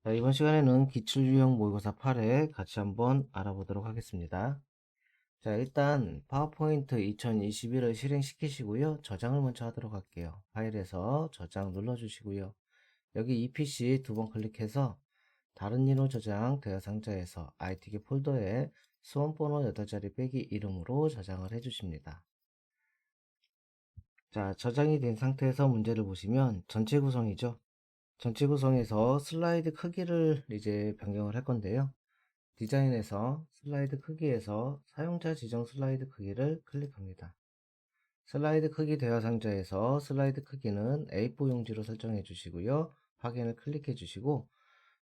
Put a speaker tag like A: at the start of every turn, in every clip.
A: 자, 이번 시간에는 기출유형 모의고사 8회 같이 한번 알아보도록 하겠습니다. 자, 일단 파워포인트 2021을 실행시키시고요. 저장을 먼저 하도록 할게요. 파일에서 저장 눌러주시고요. 여기 EPC 두 번 클릭해서 다른 인호 저장 대화상자에서 ITK 폴더에 수험번호 8자리 빼기 이름으로 저장을 해주십니다. 자, 저장이 된 상태에서 문제를 보시면 전체 구성이죠. 전체 구성에서 슬라이드 크기를 이제 변경을 할 건데요. 디자인에서 슬라이드 크기에서 사용자 지정 슬라이드 크기를 클릭합니다. 슬라이드 크기 대화 상자에서 슬라이드 크기는 A4 용지로 설정해 주시고요. 확인을 클릭해 주시고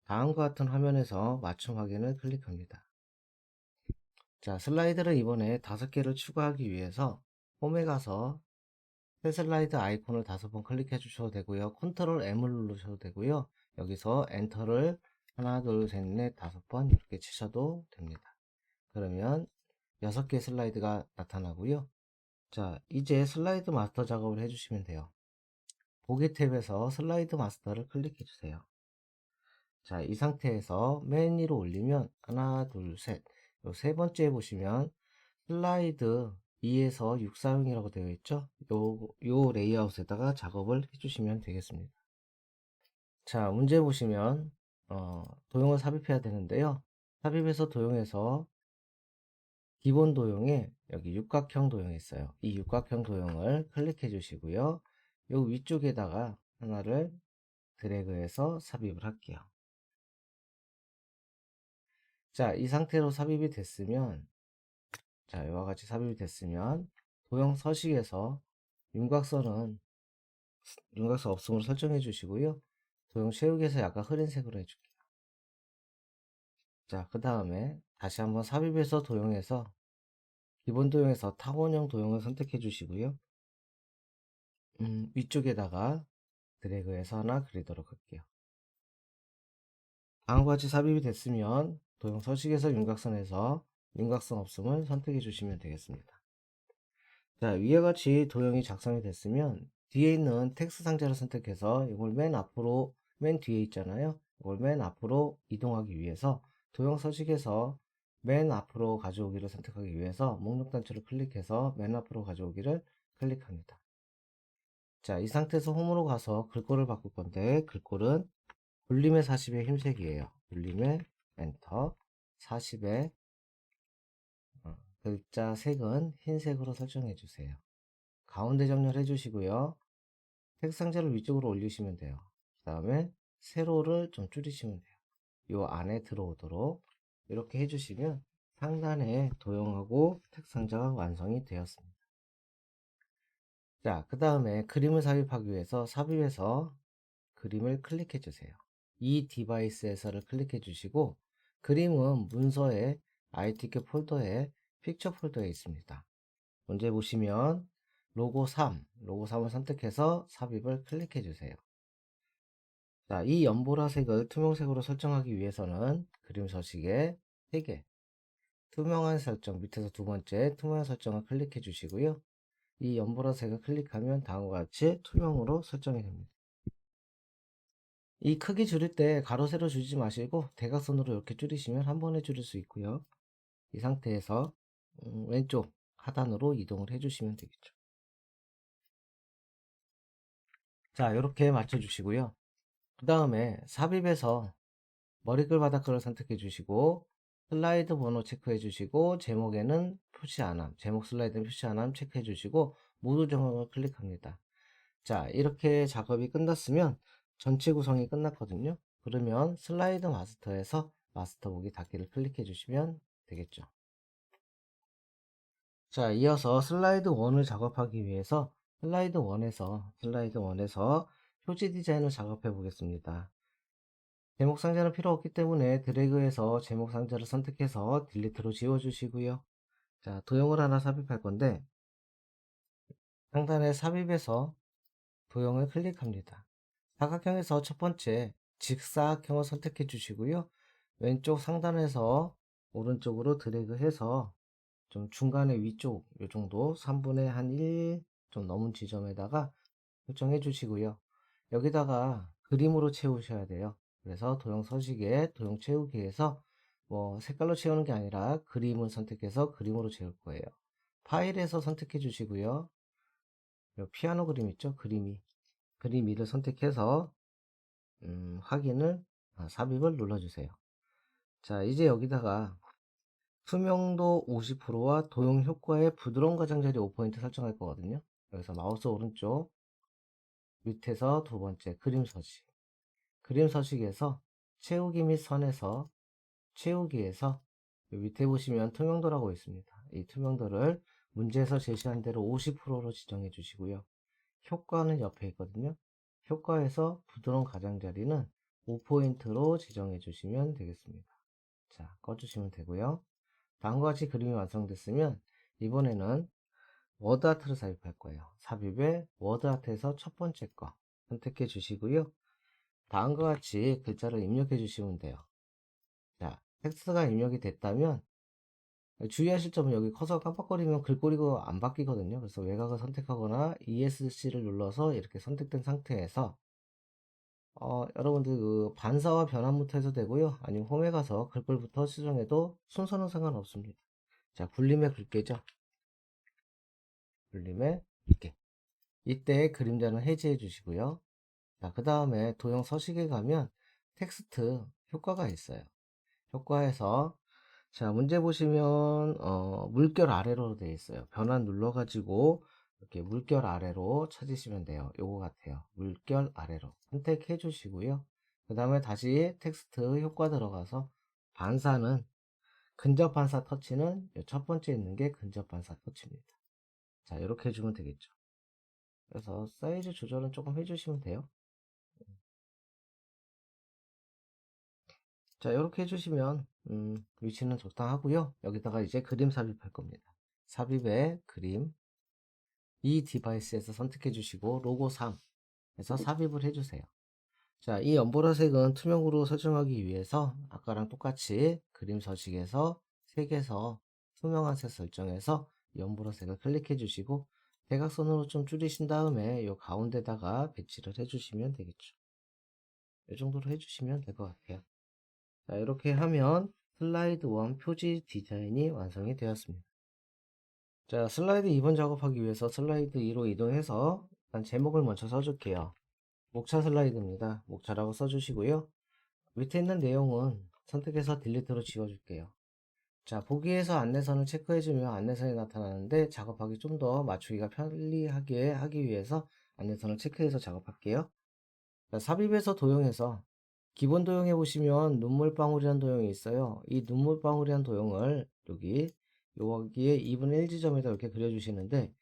A: 다음과 같은 화면에서 맞춤 확인을 클릭합니다. 자, 슬라이드를 이번에 5개를 추가하기 위해서 홈에 가서 새 슬라이드 아이콘을 5번 클릭해 주셔도 되고요. 컨트롤 M을 누르셔도 되고요. 여기서 엔터를 하나, 둘, 셋, 넷, 5번 이렇게 치셔도 됩니다. 그러면 6개 슬라이드가 나타나고요. 자, 이제 슬라이드 마스터 작업을 해주시면 돼요. 보기 탭에서 슬라이드 마스터를 클릭해 주세요. 자, 이 상태에서 맨 위로 올리면 하나, 둘, 셋. 요 세 번째 보시면 슬라이드 2에서 6 사용이라고 되어 있죠. 요 레이아웃에다가 작업을 해주시면 되겠습니다. 자, 문제 보시면 도형을 삽입해야 되는데요. 삽입해서 도형에서 기본 도형에 여기 육각형 도형이 있어요. 이 육각형 도형을 클릭해 주시고요. 요 위쪽에다가 하나를 드래그해서 삽입을 할게요. 자, 이 상태로 삽입이 됐으면, 자, 이와 같이 삽입이 됐으면 도형 서식에서 윤곽선은 윤곽선 없음으로 설정해 주시고요. 도형 채우기에서 약간 흐린 색으로 해줄게요. 자, 그 다음에 다시 한번 삽입해서 도형에서 기본 도형에서 타원형 도형을 선택해 주시고요. 위쪽에다가 드래그해서 하나 그리도록 할게요. 다음과 같이 삽입이 됐으면 도형 서식에서 윤곽선에서 윤곽선 없음을 선택해 주시면 되겠습니다. 자, 위와 같이 도형이 작성이 됐으면 뒤에 있는 텍스트 상자를 선택해서 이걸 맨 앞으로, 맨 뒤에 있잖아요. 이걸 맨 앞으로 이동하기 위해서 도형 서식에서 맨 앞으로 가져오기를 선택하기 위해서 목록 단추를 클릭해서 맨 앞으로 가져오기를 클릭합니다. 자, 이 상태에서 홈으로 가서 글꼴을 바꿀 건데 글꼴은 굴림의 40의 흰색이에요. 굴림의 엔터 40의 글자 색은 흰색으로 설정해 주세요. 가운데 정렬해 주시고요. 텍스트 상자를 위쪽으로 올리시면 돼요. 그 다음에 세로를 좀 줄이시면 돼요. 요 안에 들어오도록 이렇게 해주시면 상단에 도형하고 텍스트 상자가 완성이 되었습니다. 자, 그 다음에 그림을 삽입하기 위해서 삽입해서 그림을 클릭해 주세요. 이 디바이스에서를 클릭해 주시고 그림은 문서에 ITK 폴더에 픽처 폴더에 있습니다. 문제 보시면 로고 3, 로고 3을 선택해서 삽입을 클릭해 주세요. 자, 이 연보라색을 투명색으로 설정하기 위해서는 그림 서식에 3개, 투명한 설정 밑에서 두 번째 투명한 설정을 클릭해 주시고요. 이 연보라색을 클릭하면 다음과 같이 투명으로 설정이 됩니다. 이 크기 줄일 때 가로 세로 줄이지 마시고 대각선으로 이렇게 줄이시면 한 번에 줄일 수 있고요. 이 상태에서 왼쪽 하단으로 이동을 해주시면 되겠죠. 자, 이렇게 맞춰 주시고요. 그 다음에 삽입에서 머리글 바닥글을 선택해 주시고 슬라이드 번호 체크해 주시고 제목에는 표시 안함, 제목 슬라이드는 표시 안함 체크해 주시고 모두 정확을 클릭합니다. 자, 이렇게 작업이 끝났으면 전체 구성이 끝났거든요. 그러면 슬라이드 마스터에서 마스터 보기 닫기를 클릭해 주시면 되겠죠. 자, 이어서 슬라이드 1을 작업하기 위해서 슬라이드 1에서 표지 디자인을 작업해 보겠습니다. 제목 상자는 필요 없기 때문에 드래그해서 제목 상자를 선택해서 딜리트로 지워 주시고요. 자, 도형을 하나 삽입할 건데 상단에 삽입해서 도형을 클릭합니다. 사각형에서 첫 번째 직사각형을 선택해 주시고요. 왼쪽 상단에서 오른쪽으로 드래그해서 좀 중간에 위쪽 요 정도 3분의 한 1 좀 넘은 지점에다가 설정해 주시고요. 여기다가 그림으로 채우셔야 돼요. 그래서 도형 서식에 도형 채우기에서 뭐 색깔로 채우는 게 아니라 그림을 선택해서 그림으로 채울 거예요. 파일에서 선택해 주시고요. 피아노 그림 있죠? 그림이를 선택해서 확인을 삽입을 눌러주세요. 자, 이제 여기다가 투명도 50%와 도형 효과의 부드러운 가장자리 5% 설정할 거거든요. 여기서 마우스 오른쪽 밑에서 두 번째 그림 서식. 그림 서식에서 채우기 및 선에서 채우기에서 밑에 보시면 투명도라고 있습니다. 이 투명도를 문제에서 제시한 대로 50%로 지정해 주시고요. 효과는 옆에 있거든요. 효과에서 부드러운 가장자리는 5%로 지정해 주시면 되겠습니다. 자, 꺼주시면 되고요. 다음과 같이 그림이 완성됐으면 이번에는 워드아트를 삽입할 거예요. 삽입에 워드아트에서 첫 번째 거 선택해 주시고요. 다음과 같이 글자를 입력해 주시면 돼요. 자, 텍스트가 입력이 됐다면 주의하실 점은 여기 커서 깜빡거리면 글꼴이가 안 바뀌거든요. 그래서 외곽을 선택하거나 ESC를 눌러서 이렇게 선택된 상태에서 여러분들 그 반사와 변환부터 해도 되고요. 아니면 홈에 가서 글꼴부터 수정해도 순서는 상관없습니다. 자, 굴림의 글귀죠. 굴림의 글귀. 이때 그림자는 해제해 주시고요. 자, 그 다음에 도형 서식에 가면 텍스트 효과가 있어요. 효과에서 자, 문제 보시면 물결 아래로 되어 있어요. 변환 눌러가지고 이렇게 물결 아래로 찾으시면 돼요. 요거 같아요. 물결 아래로 선택해 주시고요. 그 다음에 다시 텍스트 효과 들어가서 반사는 근접 반사 터치는 첫 번째 있는 게 근접 반사 터치입니다. 자, 이렇게 해주면 되겠죠. 그래서 사이즈 조절은 조금 해주시면 돼요. 자, 이렇게 해주시면 위치는 적당하고요. 여기다가 이제 그림 삽입할 겁니다. 삽입에 그림 이 디바이스에서 선택해 주시고 로고 3에서 삽입을 해주세요. 자, 이 연보라색은 투명으로 설정하기 위해서 아까랑 똑같이 그림 서식에서 색에서 투명한 색 설정해서 연보라색을 클릭해 주시고 대각선으로 좀 줄이신 다음에 이 가운데다가 배치를 해주시면 되겠죠. 이 정도로 해주시면 될 것 같아요. 자, 이렇게 하면 슬라이드 1 표지 디자인이 완성이 되었습니다. 자, 슬라이드 2번 작업하기 위해서 슬라이드 2로 이동해서 일단 제목을 먼저 써줄게요. 목차 슬라이드입니다. 목차라고 써주시고요. 밑에 있는 내용은 선택해서 딜리트로 지워줄게요. 자, 보기에서 안내선을 체크해주면 안내선이 나타나는데 작업하기 좀 더 맞추기가 편리하게 하기 위해서 안내선을 체크해서 작업할게요. 자, 삽입에서 도형에서 기본 도형에 보시면 눈물방울이라는 도형이 있어요. 이 눈물방울이라는 도형을 여기에 2분의 1 지점에다 이렇게 그려주시는데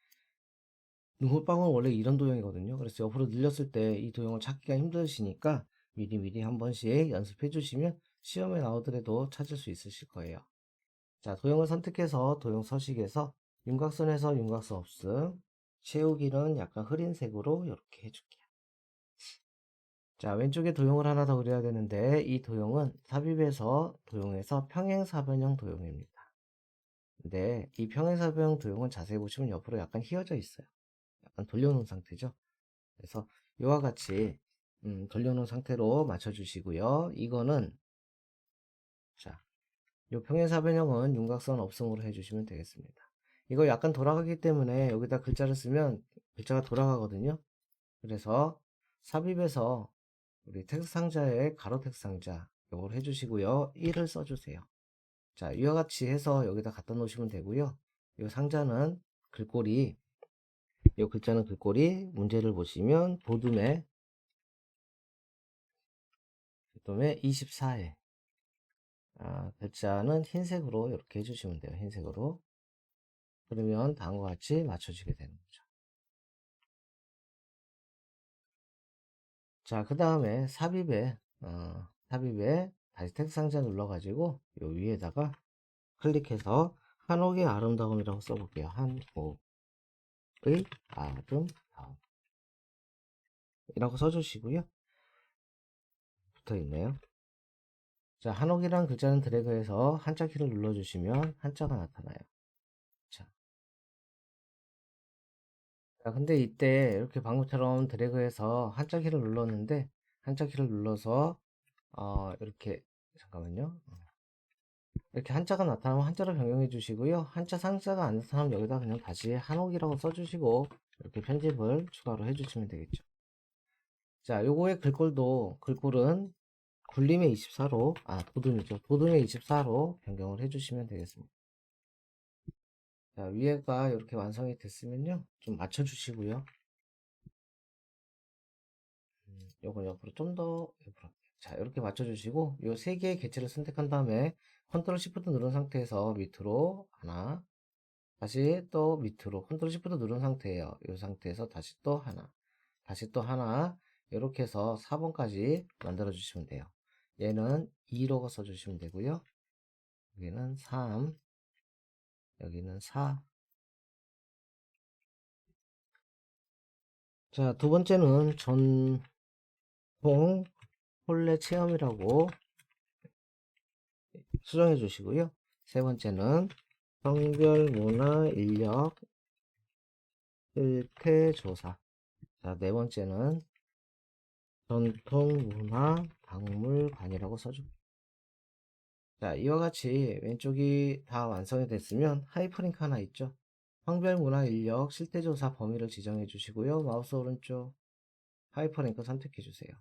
A: 눈물방울은 원래 이런 도형이거든요. 그래서 옆으로 늘렸을 때 이 도형을 찾기가 힘드시니까 미리미리 한 번씩 연습해 주시면 시험에 나오더라도 찾을 수 있으실 거예요. 자, 도형을 선택해서 도형 서식에서 윤곽선에서 윤곽선 없음, 채우기는 약간 흐린 색으로 이렇게 해줄게요. 자, 왼쪽에 도형을 하나 더 그려야 되는데 이 도형은 삽입에서 도형에서 평행사변형 도형입니다. 근데 이 평행사변형 도형은 자세히 보시면 옆으로 약간 휘어져 있어요. 약간 돌려놓은 상태죠. 그래서 이와 같이 돌려놓은 상태로 맞춰주시고요. 이거는 자, 요 평행사변형은 윤곽선 없음으로 해주시면 되겠습니다. 이거 약간 돌아가기 때문에 여기다 글자를 쓰면 글자가 돌아가거든요. 그래서 삽입에서 우리 텍스트 상자에 가로 텍스트 상자 이걸 해주시고요. 1을 써주세요. 자, 이와 같이 해서 여기다 갖다 놓으시면 되고요. 이 상자는 글꼴이 이 글자는 글꼴이 문제를 보시면 보듬에 24회 글자는 흰색으로 이렇게 해주시면 돼요. 흰색으로. 그러면 다음과 같이 맞춰지게 되는 거죠. 자, 그 다음에 삽입에 다시 텍스트 상자 눌러가지고 요 위에다가 클릭해서 한옥의 아름다움이라고 써볼게요. 한옥의 아름다움 이라고 써주시고요. 붙어있네요. 자, 한옥이라는 글자는 드래그해서 한자 키를 눌러주시면 한자가 나타나요. 자, 근데 이때 이렇게 방금처럼 드래그해서 한자 키를 눌렀는데 한자 키를 눌러서 이렇게, 잠깐만요. 이렇게 한자가 나타나면 한자로 변경해 주시고요. 한자 상자가 안 나타나면 여기다 그냥 다시 한옥이라고 써주시고 이렇게 편집을 추가로 해주시면 되겠죠. 자, 요거의 글꼴은 굴림의 24로, 도둠이죠. 도둠의 24로 변경을 해주시면 되겠습니다. 자, 위에가 이렇게 완성이 됐으면요. 좀 맞춰주시고요. 요건 옆으로 좀 더 옆으로. 자, 이렇게 맞춰주시고 요 세 개의 개체를 선택한 다음에 컨트롤 시프트 누른 상태에서 밑으로 하나, 다시 또 밑으로 컨트롤 시프트 누른 상태예요. 이 상태에서 다시 또 하나, 다시 또 하나, 이렇게 해서 4번까지 만들어 주시면 돼요. 얘는 2로 써주시면 되고요. 여기는 3, 여기는 4. 자, 두 번째는 전통 혼례 체험이라고 수정해 주시고요. 세 번째는 성별 문화 인력 실태 조사. 자, 네 번째는 전통 문화 박물관이라고 써줍니다. 자, 이와 같이 왼쪽이 다 완성이 됐으면 하이퍼링크 하나 있죠. 성별 문화 인력 실태 조사 범위를 지정해 주시고요. 마우스 오른쪽 하이퍼링크 선택해 주세요.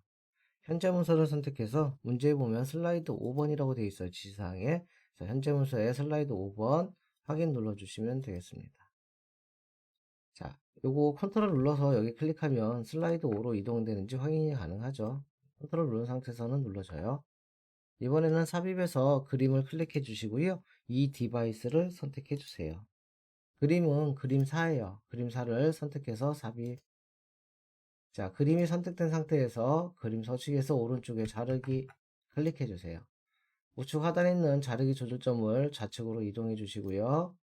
A: 현재 문서를 선택해서 문제에 보면 슬라이드 5번이라고 되어 있어요. 지시사항에. 자, 현재 문서에 슬라이드 5번 확인 눌러주시면 되겠습니다. 자, 요거 컨트롤 눌러서 여기 클릭하면 슬라이드 5로 이동되는지 확인이 가능하죠. 컨트롤 누른 상태에서는 눌러줘요. 이번에는 삽입에서 그림을 클릭해 주시고요. 이 디바이스를 선택해 주세요. 그림은 그림사예요. 그림사를 선택해서 삽입. 자, 그림이 선택된 상태에서 그림 서식에서 오른쪽에 자르기 클릭해 주세요. 우측 하단에 있는 자르기 조절점을 좌측으로 이동해 주시고요.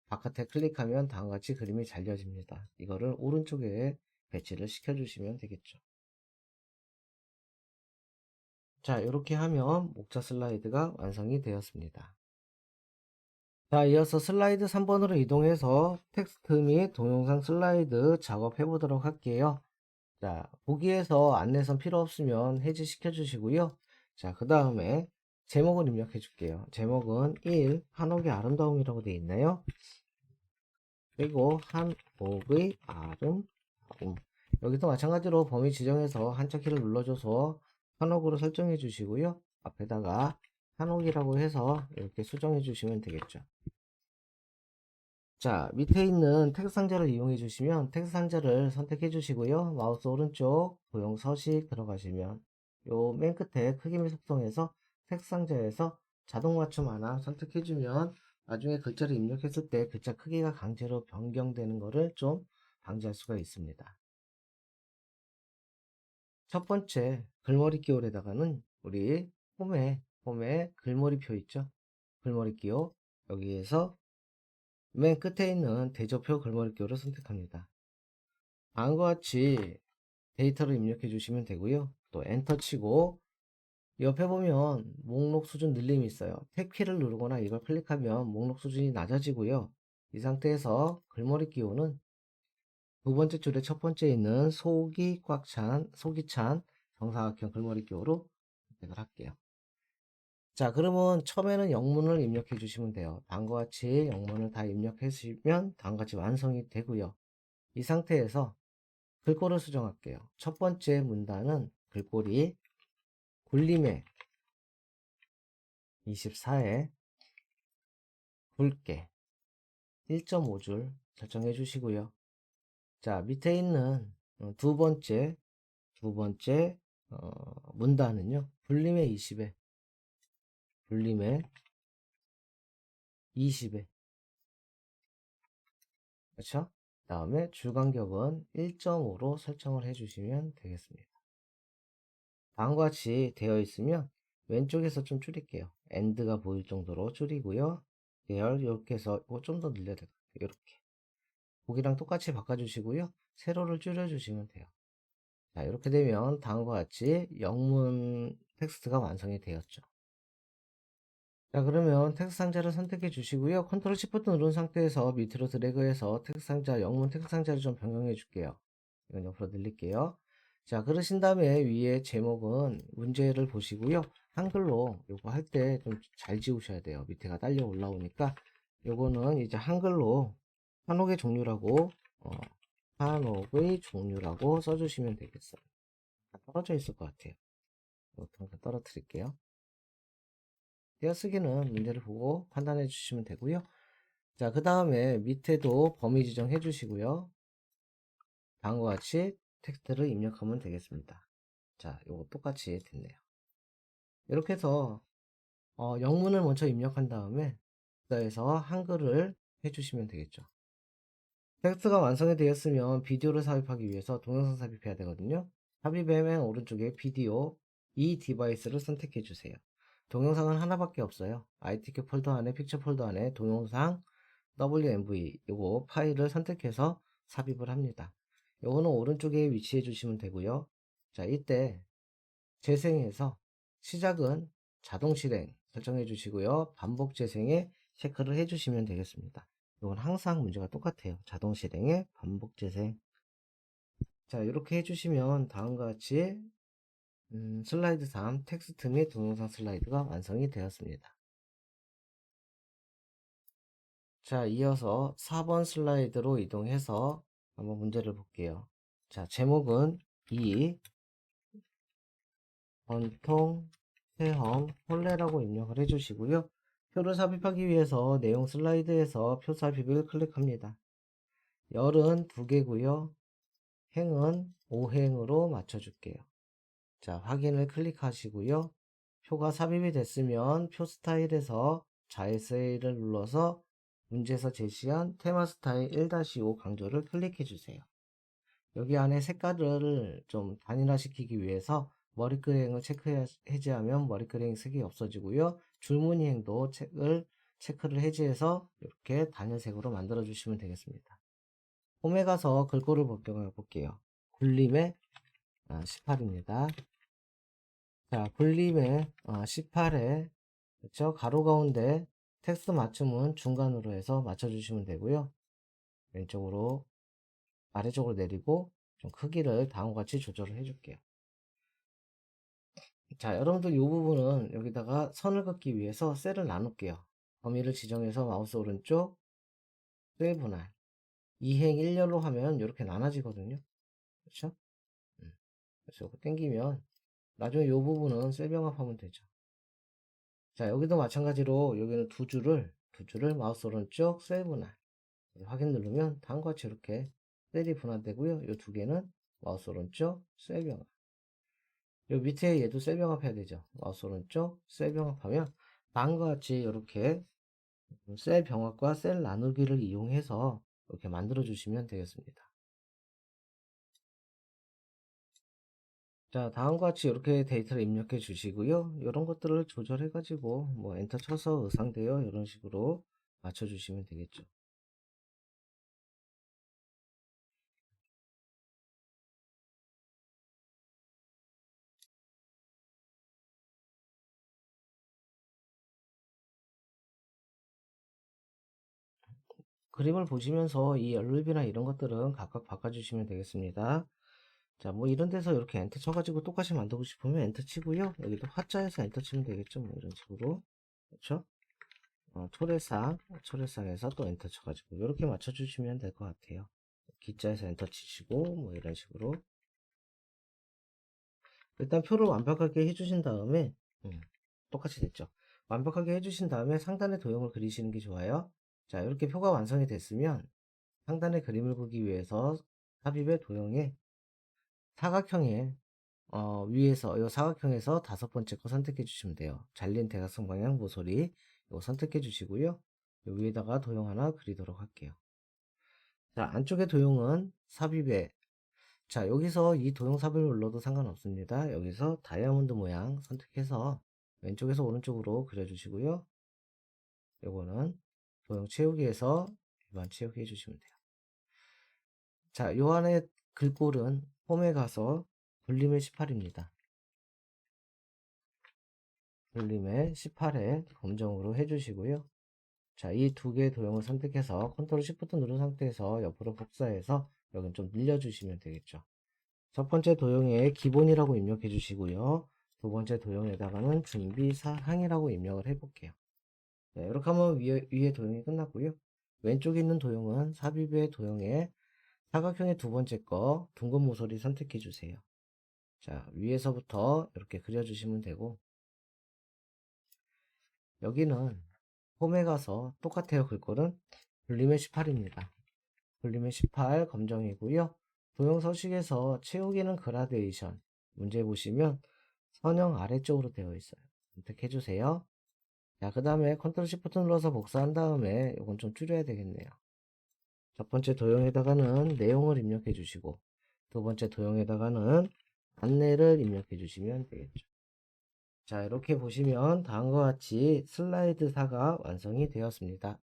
A: 바깥에 클릭하면 다음과 같이 그림이 잘려집니다. 이거를 오른쪽에 배치를 시켜 주시면 되겠죠. 자, 이렇게 하면 목차 슬라이드가 완성이 되었습니다. 자, 이어서 슬라이드 3번으로 이동해서 텍스트 및 동영상 슬라이드 작업해 보도록 할게요. 자, 보기에서 안내선 필요 없으면 해지시켜 주시고요. 자, 그 다음에 제목을 입력해 줄게요. 제목은 1. 한옥의 아름다움이라고 되어 있나요? 그리고 한옥의 아름다움. 여기도 마찬가지로 범위 지정해서 한자 키를 눌러줘서 한옥으로 설정해 주시고요. 앞에다가 한옥이라고 해서 이렇게 수정해 주시면 되겠죠. 자, 밑에 있는 텍스트 상자를 이용해 주시면 텍스트 상자를 선택해 주시고요. 마우스 오른쪽 도형 서식 들어가시면 요 맨 끝에 크기 및 속성에서 텍스트 상자에서 자동 맞춤 하나 선택해 주면 나중에 글자를 입력했을 때 글자 크기가 강제로 변경되는 것을 좀 방지할 수가 있습니다. 첫 번째 글머리 기호에다가는 우리 홈에 글머리표 있죠? 글머리 기호 여기에서 맨 끝에 있는 대조표 글머리 기호를 선택합니다. 다음과 같이 데이터를 입력해 주시면 되고요. 또 엔터 치고 옆에 보면 목록 수준 늘림이 있어요. 탭 키를 누르거나 이걸 클릭하면 목록 수준이 낮아지고요. 이 상태에서 글머리 기호는 두 번째 줄의 첫 번째에 있는 속이 찬 정사각형 글머리 기호로 선택을 할게요. 자, 그러면 처음에는 영문을 입력해 주시면 돼요. 다음과 같이 영문을 다 입력해 주시면 다음과 같이 완성이 되고요. 이 상태에서 글꼴을 수정할게요. 첫 번째 문단은 글꼴이 굴림의 24에 굵게 1.5줄 설정해 주시고요. 자, 밑에 있는 두 번째 문단은요. 굴림의 20에 그렇죠? 다음에 줄 간격은 1.5로 설정을 해주시면 되겠습니다. 다음과 같이 되어 있으면 왼쪽에서 좀 줄일게요. 엔드가 보일 정도로 줄이고요. 계열 이렇게 해서 좀 더 늘려야 돼요. 이렇게 보기랑 똑같이 바꿔주시고요. 세로를 줄여주시면 돼요. 자, 이렇게 되면 다음과 같이 영문 텍스트가 완성이 되었죠. 자, 그러면 텍스트 상자를 선택해 주시고요. 컨트롤 시프트 누른 상태에서 밑으로 드래그해서 텍스트 상자, 영문 텍스트 상자를 좀 변경해 줄게요. 이건 옆으로 늘릴게요. 자, 그러신 다음에 위에 제목은 문제를 보시고요. 한글로 요거 할 때 좀 잘 지우셔야 돼요. 밑에가 딸려 올라오니까 요거는 이제 한글로 한옥의 종류라고 한옥의 종류라고 써주시면 되겠어요. 떨어져 있을 것 같아요. 이것도 떨어뜨릴게요. 띄어쓰기는 문제를 보고 판단해 주시면 되고요. 자, 그 다음에 밑에도 범위 지정해 주시고요. 다음과 같이 텍스트를 입력하면 되겠습니다. 자, 요거 똑같이 됐네요. 이렇게 해서 영문을 먼저 입력한 다음에 그다음에서 한글을 해주시면 되겠죠. 텍스트가 완성이 되었으면 비디오를 삽입하기 위해서 동영상 삽입해야 되거든요. 삽입의 맨 오른쪽에 비디오 이 디바이스를 선택해 주세요. 동영상은 하나밖에 없어요. ITK 폴더 안에 픽처 폴더 안에 동영상 WMV 요거 파일을 선택해서 삽입을 합니다. 요거는 오른쪽에 위치해 주시면 되고요. 자, 이때 재생해서 시작은 자동 실행 설정해 주시고요. 반복 재생에 체크를 해 주시면 되겠습니다. 이건 항상 문제가 똑같아요. 자동 실행에 반복 재생. 자, 이렇게 해주시면 다음과 같이 슬라이드 3 텍스트 및 동영상 슬라이드가 완성이 되었습니다. 자, 이어서 4번 슬라이드로 이동해서 한번 문제를 볼게요. 자, 제목은 이 전통 체험 혼례라고 입력을 해주시고요. 표를 삽입하기 위해서 내용 슬라이드에서 표 삽입을 클릭합니다. 열은 2개고요. 행은 5행으로 맞춰줄게요. 자, 확인을 클릭하시고요. 표가 삽입이 됐으면 표 스타일에서 자유세일을 눌러서 문제에서 제시한 테마 스타일 1-5 강조를 클릭해 주세요. 여기 안에 색깔을 좀 단일화시키기 위해서 머리끄댕을 해제하면 머리끄댕 색이 없어지고요. 줄무늬행도 체크를 해제해서 이렇게 단일색으로 만들어 주시면 되겠습니다. 홈에 가서 글꼴을 변경해 볼게요. 굴림의 18입니다. 자, 굴림의 18에 그렇죠? 가로 가운데 텍스트 맞춤은 중간으로 해서 맞춰주시면 되고요. 왼쪽으로 아래쪽으로 내리고 좀 크기를 다음과 같이 조절을 해줄게요. 자, 여러분들 이 부분은 여기다가 선을 긋기 위해서 셀을 나눌게요. 범위를 지정해서 마우스 오른쪽 셀 분할 2행 1열로 하면 이렇게 나눠지거든요. 그렇죠? 그래서 이거 당기면 나중에 이 부분은 셀 병합하면 되죠. 자, 여기도 마찬가지로 여기는 두 줄을 마우스 오른쪽 셀 분할 확인 누르면 다음과 같이 이렇게 셀이 분할되고요. 이 두 개는 마우스 오른쪽 셀 병합. 이 밑에 얘도 셀 병합해야 되죠. 마우스 오른쪽 셀 병합하면 다음과 같이 이렇게 셀 병합과 셀 나누기를 이용해서 이렇게 만들어 주시면 되겠습니다. 자, 다음과 같이 이렇게 데이터를 입력해 주시고요. 이런 것들을 조절해 가지고 뭐 엔터 쳐서 의상되어 이런 식으로 맞춰 주시면 되겠죠. 그림을 보시면서 이 연립이나 이런 것들은 각각 바꿔주시면 되겠습니다. 자, 뭐 이런 데서 이렇게 엔터 쳐가지고 똑같이 만들고 싶으면 엔터 치고요. 여기도 화자에서 엔터 치면 되겠죠. 뭐 이런 식으로. 그렇죠? 초래상에서 또 엔터 쳐가지고 이렇게 맞춰주시면 될 것 같아요. 기자에서 엔터 치시고 뭐 이런 식으로. 일단 표를 완벽하게 해주신 다음에 똑같이 됐죠. 완벽하게 해주신 다음에 상단에 도형을 그리시는 게 좋아요. 자, 이렇게 표가 완성이 됐으면 상단에 그림을 그리기 위해서 삽입의 도형에 사각형에 위에서 이 사각형에서 5번째 거 선택해 주시면 돼요. 잘린 대각선 방향 모서리 이거 선택해 주시고요. 위에다가 도형 하나 그리도록 할게요. 자, 안쪽에 도형은 삽입에 자, 여기서 이 도형 삽입을 눌러도 상관없습니다. 여기서 다이아몬드 모양 선택해서 왼쪽에서 오른쪽으로 그려주시고요. 요거는 도형 채우기에서 일반 채우기 해주시면 돼요. 자, 요 안에 글꼴은 홈에 가서 볼륨의 18입니다. 볼륨의 18에 검정으로 해주시고요. 자, 이 두 개의 도형을 선택해서 컨트롤 Shift 누른 상태에서 옆으로 복사해서 여긴 좀 늘려주시면 되겠죠. 첫 번째 도형에 기본이라고 입력해 주시고요. 두 번째 도형에다가는 준비사항이라고 입력을 해 볼게요. 네, 이렇게 하면 위에 도형이 끝났고요. 왼쪽에 있는 도형은 삽입의 도형에 사각형의 두 번째 거 둥근 모서리 선택해 주세요. 자, 위에서부터 이렇게 그려주시면 되고, 여기는 홈에 가서 똑같아요. 글꼴은 볼륨의 18입니다. 볼륨의 18 검정이고요. 도형 서식에서 채우기는 그라데이션 문제 보시면 선형 아래쪽으로 되어 있어요. 선택해 주세요. 자, 그 다음에 컨트롤 시프트 눌러서 복사한 다음에 이건 좀 줄여야 되겠네요. 첫 번째 도형에다가는 내용을 입력해 주시고, 두 번째 도형에다가는 안내를 입력해 주시면 되겠죠. 자, 이렇게 보시면 다음과 같이 슬라이드 4가 완성이 되었습니다.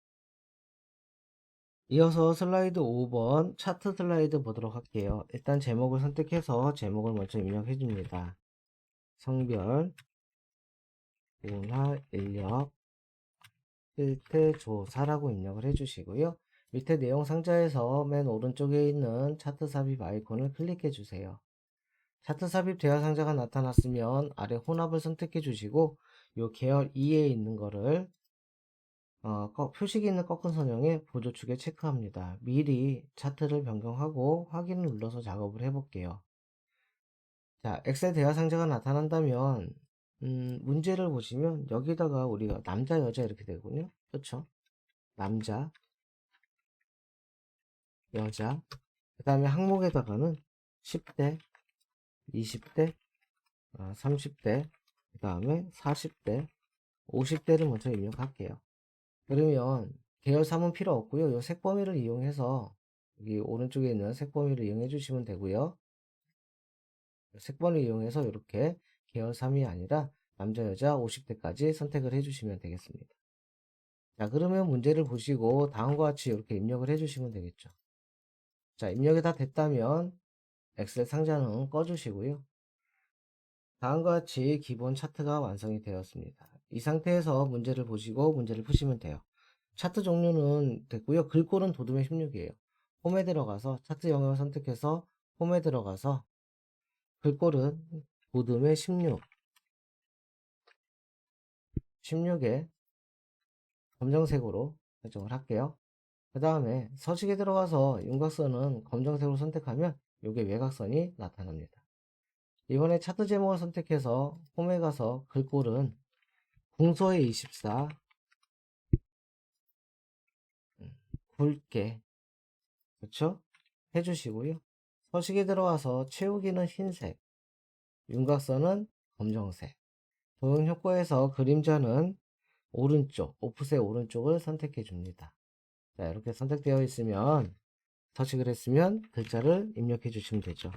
A: 이어서 슬라이드 5번 차트 슬라이드 보도록 할게요. 일단 제목을 선택해서 제목을 먼저 입력해 줍니다. 성별, 문화, 인력, 필트, 조사라고 입력을 해 주시고요. 밑에 내용 상자에서 맨 오른쪽에 있는 차트 삽입 아이콘을 클릭해 주세요. 차트 삽입 대화 상자가 나타났으면 아래 혼합을 선택해 주시고 요 계열 2에 있는 거를 표식이 있는 꺾은 선형의 보조축에 체크합니다. 미리 차트를 변경하고 확인을 눌러서 작업을 해볼게요. 자, 엑셀 대화 상자가 나타난다면 문제를 보시면 여기다가 우리가 남자 여자 이렇게 되거든요. 그렇죠? 남자 여자 그 다음에 항목에다가는 10대 20대 30대 그 다음에 40대 50대를 먼저 입력할게요. 그러면 계열 3은 필요 없고요. 이 색범위를 이용해서 여기 오른쪽에 있는 색범위를 이용해 주시면 되고요. 색범위를 이용해서 이렇게 계열 3이 아니라 남자 여자 50대까지 선택을 해 주시면 되겠습니다. 자, 그러면 문제를 보시고 다음과 같이 이렇게 입력을 해 주시면 되겠죠. 자, 입력이 다 됐다면 엑셀 상자는 꺼 주시고요. 다음과 같이 기본 차트가 완성이 되었습니다. 이 상태에서 문제를 보시고 문제를 푸시면 돼요. 차트 종류는 됐고요. 글꼴은 도둠의 16이에요. 홈에 들어가서 차트 영역을 선택해서 홈에 들어가서 글꼴은 도둠의 16에 검정색으로 설정을 할게요. 그 다음에 서식에 들어가서 윤곽선은 검정색으로 선택하면 이게 외곽선이 나타납니다. 이번에 차트 제목을 선택해서 홈에 가서 글꼴은 궁서의 24 굵게 그렇죠? 해주시고요. 서식에 들어와서 채우기는 흰색, 윤곽선은 검정색, 도형 효과에서 그림자는 오른쪽, 오프셋 오른쪽을 선택해 줍니다. 자, 이렇게 선택되어 있으면 서식을 했으면 글자를 입력해 주시면 되죠.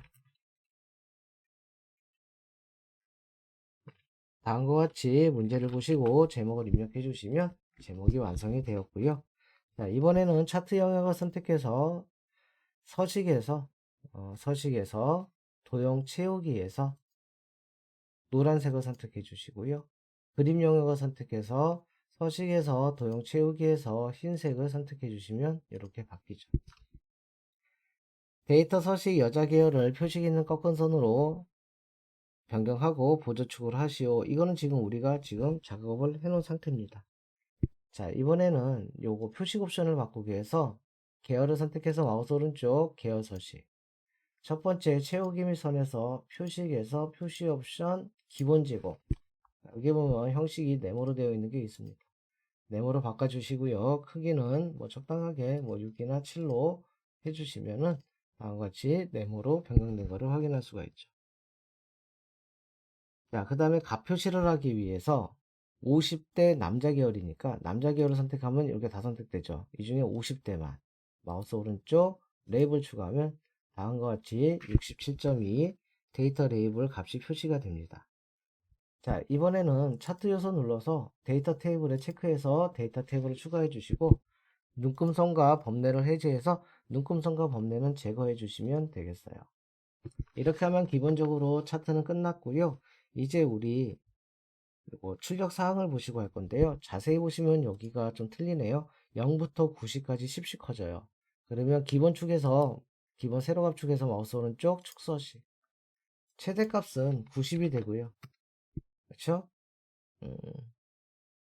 A: 다음과 같이 문제를 보시고 제목을 입력해 주시면 제목이 완성이 되었고요. 자, 이번에는 차트 영역을 선택해서 서식에서 도형 채우기에서 노란색을 선택해 주시고요. 그림 영역을 선택해서 서식에서 도형 채우기에서 흰색을 선택해 주시면 이렇게 바뀌죠. 데이터 서식 여자 계열을 표식 있는 꺾은 선으로 변경하고 보조축을 하시오. 이거는 지금 우리가 지금 작업을 해 놓은 상태입니다. 자, 이번에는 요거 표식 옵션을 바꾸기 위해서 계열을 선택해서 마우스 오른쪽 계열 서식 첫 번째 채우기 및 선에서 표식에서 표시 옵션 기본 제곱 여기 보면 형식이 네모로 되어 있는 게 있습니다. 네모로 바꿔주시고요. 크기는 뭐 적당하게 뭐 6이나 7로 해주시면은 다음과 같이 네모로 변경된 것을 확인할 수가 있죠. 자, 그 다음에 값 표시를 하기 위해서 50대 남자 계열이니까 남자 계열을 선택하면 이렇게 다 선택되죠. 이 중에 50대만 마우스 오른쪽 레이블 추가하면 다음과 같이 67.2 데이터 레이블 값이 표시가 됩니다. 자, 이번에는 차트 요소 눌러서 데이터 테이블에 체크해서 데이터 테이블을 추가해 주시고 눈금선과 범례를 해제해서 눈금선과 범례는 제거해 주시면 되겠어요. 이렇게 하면 기본적으로 차트는 끝났고요. 이제 우리 그리고 출력 사항을 보시고 할 건데요. 자세히 보시면 여기가 좀 틀리네요. 0부터 90까지 10씩 커져요. 그러면 기본 축에서 기본 세로값 축에서 마우스 오른쪽 축서식 최대값은 90이 되고요. 그렇죠?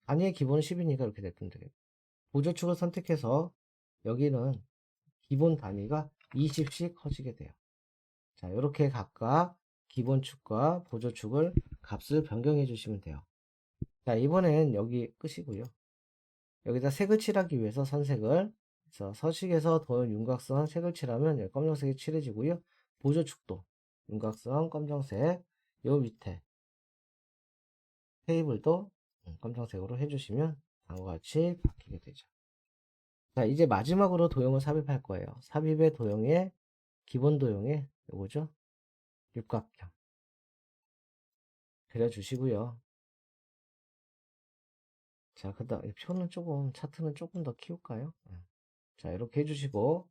A: 단위의 기본은 10이니까 이렇게 냈면 되겠고, 보조축을 선택해서 여기는 기본 단위가 20씩 커지게 돼요. 자, 이렇게 각각 기본축과 보조축을 값을 변경해 주시면 돼요. 자, 이번엔 여기 끝이고요. 여기다 색을 칠하기 위해서 선색을, 그래서 서식에서 도형 윤곽선 색을 칠하면 여기 검정색이 칠해지고요. 보조축도 윤곽선 검정색, 요 밑에 테이블도 검정색으로 해주시면 다음과 같이 바뀌게 되죠. 자, 이제 마지막으로 도형을 삽입할 거예요. 삽입의 도형에 기본 도형에 요거죠. 육각형 그려주시고요. 자, 그 다음 표는 조금, 차트는 조금 더 키울까요? 자, 이렇게 해주시고,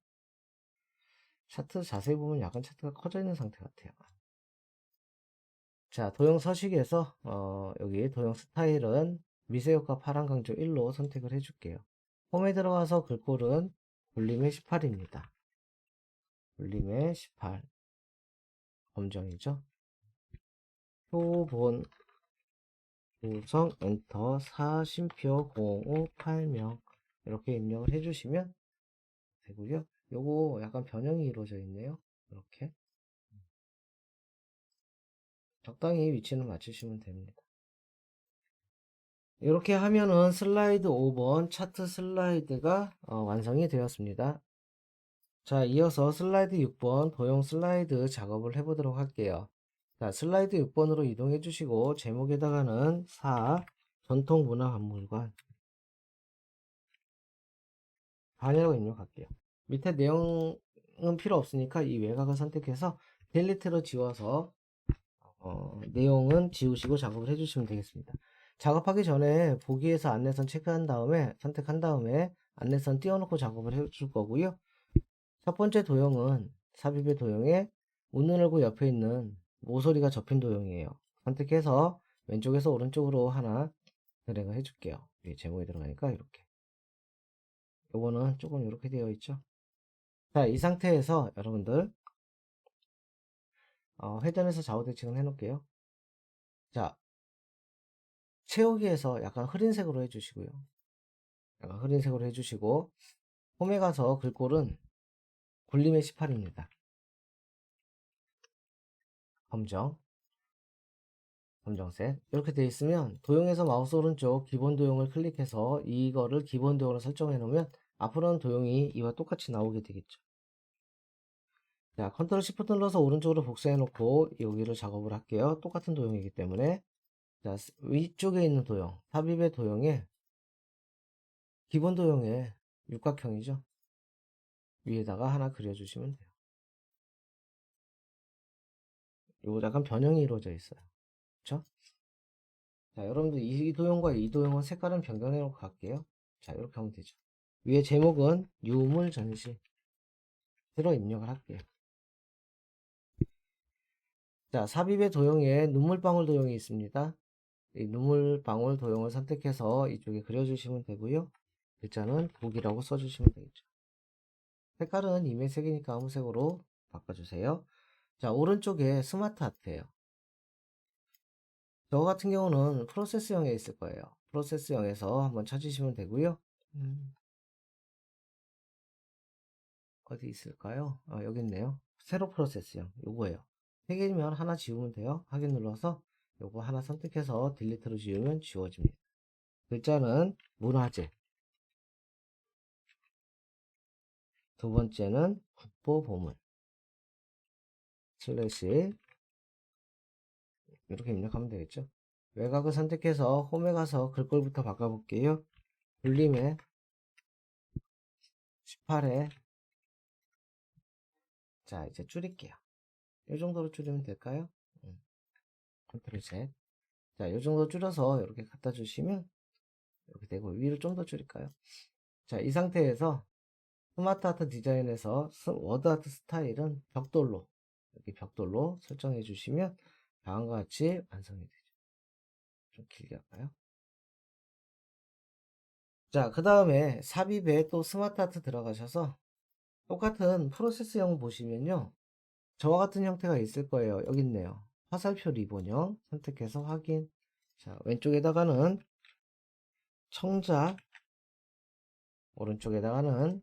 A: 차트 자세히 보면 약간 차트가 커져 있는 상태 같아요. 자, 도형 서식에서 여기 도형 스타일은 미세효과 파란 강조 1로 선택을 해줄게요. 홈에 들어가서 글꼴은 굴림의 18입니다. 굴림의 18 검정이죠. 표본 구성 엔터 사심표 058명 이렇게 입력을 해주시면 되고요. 요거 약간 변형이 이루어져 있네요. 이렇게 적당히 위치는 맞추시면 됩니다. 이렇게 하면은 슬라이드 5번 차트 슬라이드가 완성이 되었습니다. 자, 이어서 슬라이드 6번 도형 슬라이드 작업을 해보도록 할게요. 자, 슬라이드 6번으로 이동해 주시고 제목에다가는 4 전통문화박물관 반이라고 입력할게요. 밑에 내용은 필요 없으니까 이 외곽을 선택해서 델리트로 지워서 내용은 지우시고 작업을 해주시면 되겠습니다. 작업하기 전에 보기에서 안내선 체크한 다음에 선택한 다음에 안내선 띄워놓고 작업을 해줄 거고요. 첫 번째 도형은 삽입의 도형에 문을 열고 옆에 있는 모서리가 접힌 도형이에요. 선택해서 왼쪽에서 오른쪽으로 하나 드래그 해줄게요. 위에 제목에 들어가니까 이렇게. 요거는 조금 이렇게 되어 있죠. 자, 이 상태에서 여러분들 회전해서 좌우 대칭을 해놓을게요. 자, 채우기에서 약간 흐린색으로 해주시고요. 약간 흐린색으로 해주시고 홈에 가서 글꼴은 굴림의 18입니다. 검정색 이렇게 되어 있으면 도형에서 마우스 오른쪽 기본 도형을 클릭해서 이거를 기본 도형으로 설정해 놓으면 앞으로는 도형이 이와 똑같이 나오게 되겠죠. 자, 컨트롤 시프트 눌러서 오른쪽으로 복사해 놓고 여기를 작업을 할게요. 똑같은 도형이기 때문에. 자, 위쪽에 있는 도형 삽입의 도형에 기본 도형의 육각형이죠. 위에다가 하나 그려주시면 돼요. 이거 약간 변형이 이루어져 있어요. 그쵸? 자, 여러분들 이 도형과 이 도형은 색깔은 변경해 놓고 갈게요. 자, 이렇게 하면 되죠. 위에 제목은 유물 전시 들어 입력을 할게요. 자, 삽입의 도형에 눈물방울 도형이 있습니다. 이 눈물방울 도형을 선택해서 이쪽에 그려주시면 되고요. 글자는 독이라고 써주시면 되겠죠. 색깔은 이미 색이니까 아무 색으로 바꿔주세요. 자, 오른쪽에 스마트 아트예요. 저 같은 경우는 프로세스형에 있을 거예요. 프로세스형에서 한번 찾으시면 되고요. 어디 있을까요? 여기 있네요. 세로 프로세스형 요거예요. 3개면 하나 지우면 돼요. 확인 눌러서 요거 하나 선택해서 딜리트로 지우면 지워집니다. 글자는 문화재, 두 번째는 국보보물 슬래시 이렇게 입력하면 되겠죠. 외곽을 선택해서 홈에 가서 글꼴부터 바꿔볼게요. 굴림에 18에 자 이제 줄일게요. 이 정도로 줄이면 될까요? 컨트롤 Z. 자, 이 정도 줄여서 이렇게 갖다 주시면 이렇게 되고 위로 좀 더 줄일까요? 자, 이 상태에서 스마트 아트 디자인에서 워드 아트 스타일은 벽돌로 이렇게 벽돌로 설정해 주시면 다음과 같이 완성이 되죠. 좀 길게 할까요? 자, 그 다음에 삽입에 또 스마트 아트 들어가셔서 똑같은 프로세스형 보시면요. 저와 같은 형태가 있을 거예요. 여기 있네요. 화살표 리본형 선택해서 확인. 자, 왼쪽에다가는 청자, 오른쪽에다가는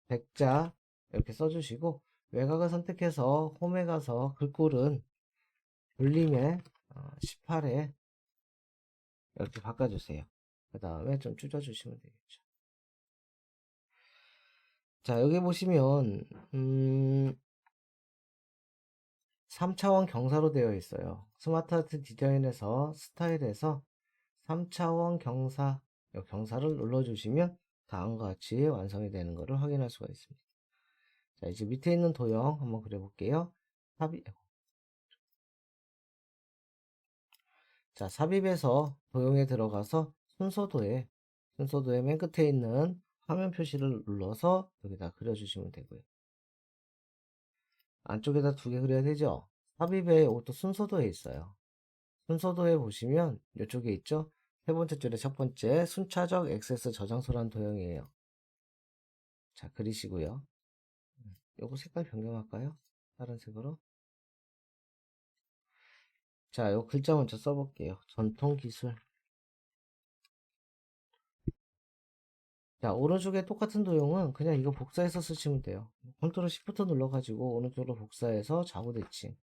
A: 백자 이렇게 써주시고, 외곽을 선택해서 홈에 가서 글꼴은 볼림에 18에 이렇게 바꿔주세요. 그 다음에 좀 줄여주시면 되겠죠. 자, 여기 보시면 3차원 경사로 되어 있어요. 스마트 아트 디자인에서 스타일에서 3차원 경사, 이 경사를 눌러주시면 다음과 같이 완성이 되는 것을 확인할 수가 있습니다. 자, 이제 밑에 있는 도형 한번 그려볼게요. 삽입에서 도형에 들어가서 순서도에 맨 끝에 있는 화면 표시를 눌러서 여기다 그려주시면 되고요. 안쪽에다 2개 그려야 되죠. 삽입에 이것도 순서도에 있어요. 순서도에 보시면 이쪽에 있죠. 세 번째 줄의 첫 번째 순차적 액세스 저장소란 도형이에요. 자, 그리시고요. 요거 색깔 변경할까요? 다른 색으로. 자, 요 글자 먼저 써볼게요. 전통기술. 자, 오른쪽에 똑같은 도형은 그냥 이거 복사해서 쓰시면 돼요. 컨트롤 시프트 눌러가지고 오른쪽으로 복사해서 좌우 대칭.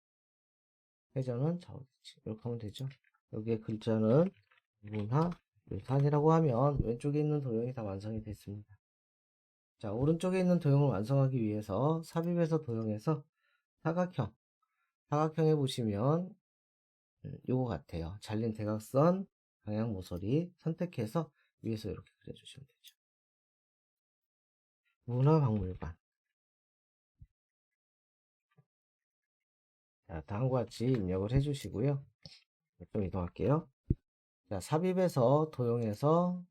A: 회전은 좌우 대칭. 이렇게 하면 되죠. 여기에 글자는 문화 율탄이라고 하면 왼쪽에 있는 도형이 다 완성이 됐습니다. 자, 오른쪽에 있는 도형을 완성하기 위해서 삽입에서 도형에서 사각형에 보시면 요거 같아요. 잘린 대각선 방향 모서리 선택해서 위에서 이렇게 그려주시면 되죠. 문화박물관. 자, 다음과 같이 입력을 해주시고요. 좀 이동할게요. 자, 삽입에서 도형에서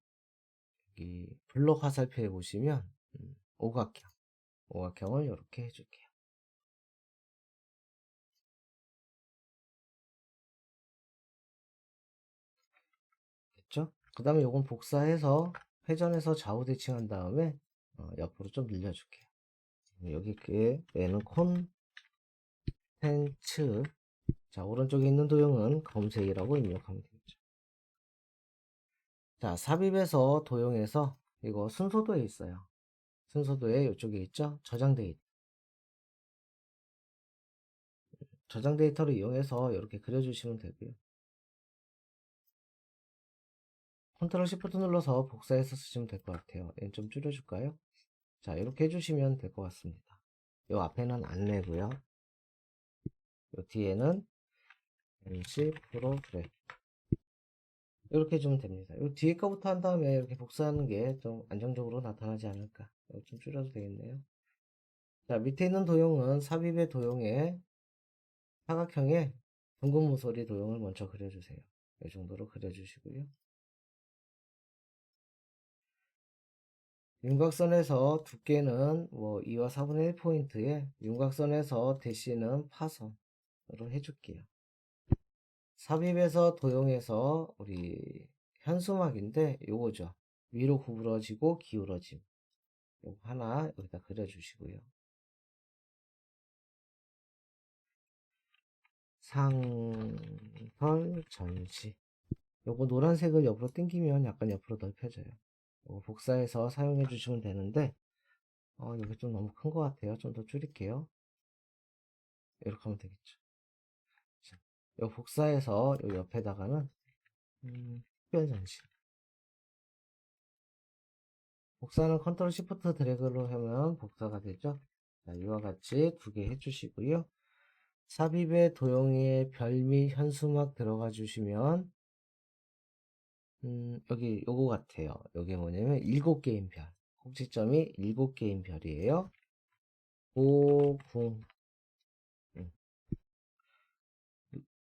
A: 여기 블록 화살표에 보시면 오각형을 이렇게 해줄게요. 됐죠? 그 다음에 요건 복사해서 회전해서 좌우 대칭한 다음에 옆으로 좀 늘려줄게요. 여기에 얘는 콘텐츠. 자, 오른쪽에 있는 도형은 검색이라고 입력하면 되겠죠. 자, 삽입에서 도형에서 이거 순서도에 있어요. 순서도에 이쪽에 있죠? 저장 데이터. 저장 데이터를 이용해서 이렇게 그려주시면 되고요. 컨트롤 시프트 눌러서 복사해서 쓰시면 될 것 같아요. 얘는 좀 줄여줄까요? 자, 이렇게 해주시면 될 것 같습니다. 요 앞에는 안내고요. 요 뒤에는 MC 프로그램 이렇게 해주면 됩니다. 요 뒤에 거부터 한 다음에 이렇게 복사하는 게 좀 안정적으로 나타나지 않을까. 좀 줄여도 되겠네요. 자, 밑에 있는 도형은 삽입의 도형에 사각형에 둥근 모서리 도형을 먼저 그려주세요. 이 정도로 그려주시고요. 윤곽선에서 두께는 뭐 2와 4분의 1포인트에 윤곽선에서 대시는 파선으로 해줄게요. 삽입에서 도형에서 우리 현수막인데 요거죠. 위로 구부러지고 기울어짐. 요거 하나 여기다 그려주시고요. 상설 전시. 요거 노란색을 옆으로 당기면 약간 옆으로 넓혀져요. 요거 복사해서 사용해 주시면 되는데 여기 좀 너무 큰 것 같아요. 좀 더 줄일게요. 이렇게 하면 되겠죠. 자, 요 복사해서 요 옆에다가는 특별 전시. 복사는 컨트롤 시프트 드래그로 하면 복사가 되죠. 자, 이와 같이 2개 해주시고요. 삽입의 도형에 별 및 현수막 들어가 주시면 여기 요거 같아요. 여기 뭐냐면 7개인 별. 꼭지점이 7개인 별이에요. 오궁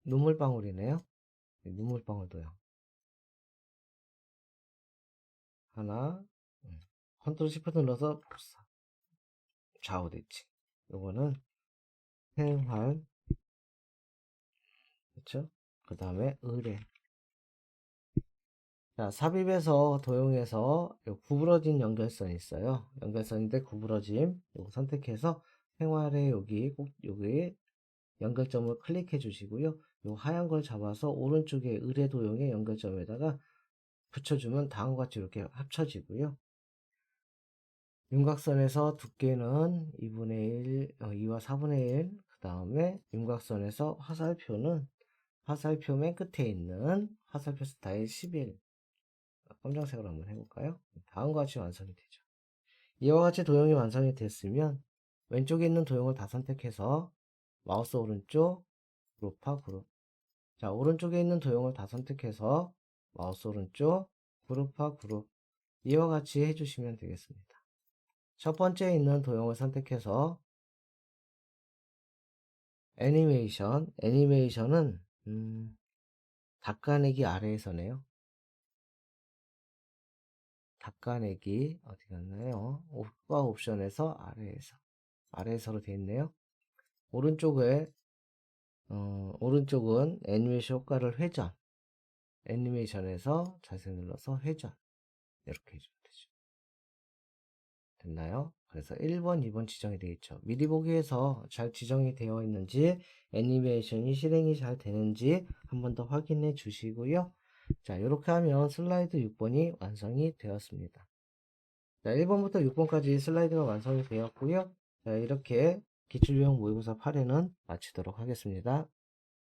A: 눈물방울이네요. 눈물방울도요. 하나 컨트롤 시프트 눌러서 복사 좌우 대칭. 요거는 생활 그렇죠? 그 다음에 의뢰. 자, 삽입에서 도형에서 구부러진 연결선이 있어요. 연결선인데 구부러짐. 이거 선택해서 생활의 여기 꼭 여기 연결점을 클릭해 주시고요. 요 하얀 걸 잡아서 오른쪽에 의뢰 도형의 연결점에다가 붙여주면 다음과 같이 이렇게 합쳐지고요. 윤곽선에서 두께는 2분의 1, 2와 4분의 1, 그 다음에 윤곽선에서 화살표 맨 끝에 있는 화살표 스타일 11, 검정색으로 한번 해볼까요? 다음과 같이 완성이 되죠. 이와 같이 도형이 완성이 됐으면 왼쪽에 있는 도형을 다 선택해서 마우스 오른쪽 그룹화 그룹. 자, 오른쪽에 있는 도형을 다 선택해서 마우스 오른쪽 그룹화 그룹. 이와 같이 해주시면 되겠습니다. 첫 번째에 있는 도형을 선택해서 애니메이션은 닦아내기 아래에서네요. 닦아내기 어디 갔나요? 효과 옵션에서 아래에서로 되어 있네요. 오른쪽은 애니메이션 효과를 회전, 애니메이션에서 자세 눌러서 회전 이렇게 해주면 되죠. 됐나요? 그래서 1번, 2번 지정이 되어 있죠. 미리 보기에서 잘 지정이 되어 있는지 애니메이션이 실행이 잘 되는지 한 번 더 확인해 주시고요. 자, 이렇게 하면 슬라이드 6번이 완성이 되었습니다. 자, 1번부터 6번까지 슬라이드가 완성이 되었고요. 자, 이렇게 기출유형 모의고사 8회는 마치도록 하겠습니다.